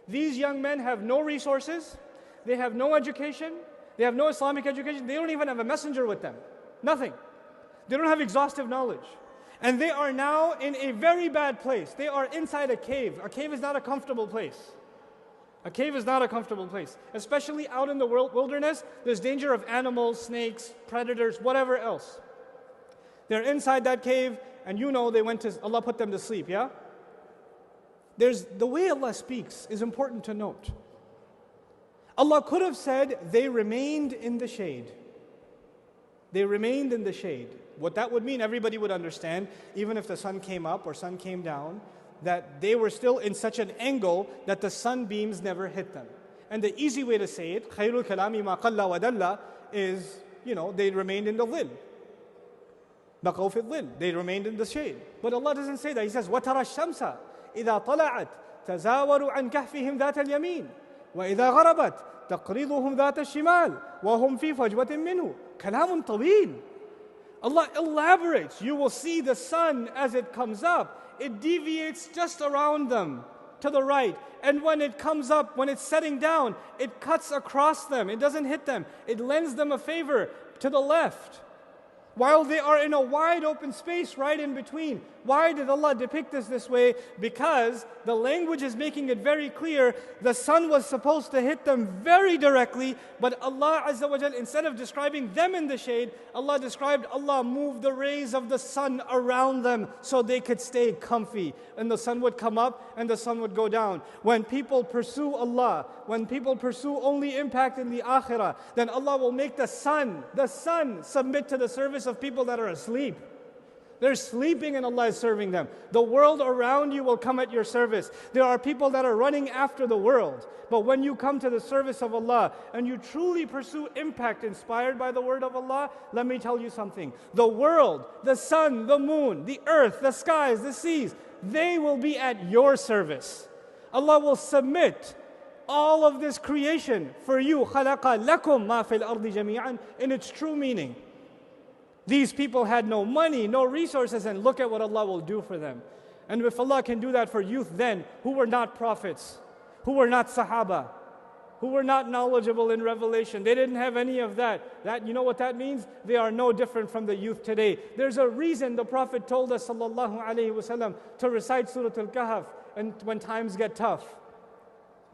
These young men have no resources, they have no education, they have no Islamic education, they don't even have a messenger with them. Nothing. They don't have exhaustive knowledge. And they are now in a very bad place. They are inside a cave. A cave is not a comfortable place. A cave is not a comfortable place. Especially out in the wilderness, there's danger of animals, snakes, predators, whatever else. They're inside that cave, and Allah put them to sleep, yeah? The way Allah speaks is important to note. Allah could have said, they remained in the shade. They remained in the shade. What that would mean, everybody would understand, even if the sun came up or sun came down, that they were still in such an angle that the sunbeams never hit them. And the easy way to say it, خَيْرُ الْكَلَامِ مَا قَلَّ وَدَلَّ, is, they remained in the dhil. بَقَوْا فِي الظِّلِّ. They remained in the shade. But Allah doesn't say that. He says, وَتَرَى الشَّمْسَ إِذَا طَلَعَتْ تَزَاوَرُ عَنْ كَهْفِهِمْ ذَاتَ الْيَمِينِ وَإِذَا غَرَبَتْ تَقْرِضُهُمْ ذَاتَ الشِّمَالِ وَهُمْ فِي فَجْوَةٍ مِّنْهُ كَلَامٌ طَوِيلٌ. Allah elaborates. You will see the sun as it comes up. It deviates just around them to the right. And when it comes up, when it's setting down, it cuts across them. It doesn't hit them. It lends them a favor to the left, while they are in a wide open space right in between. Why did Allah depict this way? Because the language is making it very clear. The sun was supposed to hit them very directly, but Allah Azza wa Jal, instead of describing them in the shade, Allah moved the rays of the sun around them so they could stay comfy. And the sun would come up and the sun would go down. When people pursue Allah, when people pursue only impact in the akhirah, then Allah will make the sun submit to the service of people that are asleep. They're sleeping and Allah is serving them. The world around you will come at your service. There are people that are running after the world. But when you come to the service of Allah and you truly pursue impact inspired by the word of Allah, let me tell you something. The world, the sun, the moon, the earth, the skies, the seas, they will be at your service. Allah will submit all of this creation for you. خَلَقَ لَكُمْ مَا فِي الْأَرْضِ جَمِيعًا, in its true meaning. These people had no money, no resources, and look at what Allah will do for them. And if Allah can do that for youth then, who were not prophets, who were not Sahaba, who were not knowledgeable in revelation, they didn't have any of that. You know what that means? They are no different from the youth today. There's a reason the Prophet told us, sallallahu alaihi wasallam, to recite Surah Kahf and when times get tough.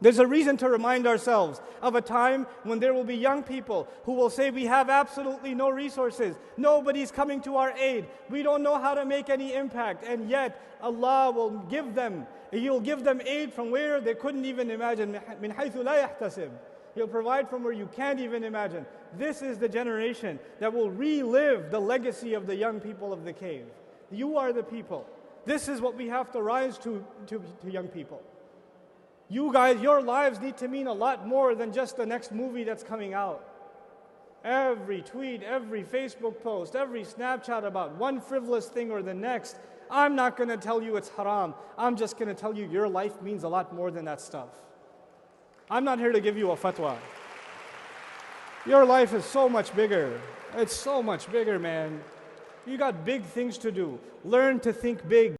There's a reason to remind ourselves of a time when there will be young people who will say, we have absolutely no resources. Nobody's coming to our aid. We don't know how to make any impact. And yet Allah will give them, He'll give them aid from where they couldn't even imagine. مِنْ حَيْثُ لَا يَحْتَسِبْ. He'll provide from where you can't even imagine. This is the generation that will relive the legacy of the young people of the cave. You are the people. This is what we have to rise to young people. You guys, your lives need to mean a lot more than just the next movie that's coming out. Every tweet, every Facebook post, every Snapchat about one frivolous thing or the next, I'm not going to tell you it's haram. I'm just going to tell you your life means a lot more than that stuff. I'm not here to give you a fatwa. Your life is so much bigger. It's so much bigger, man. You got big things to do. Learn to think big.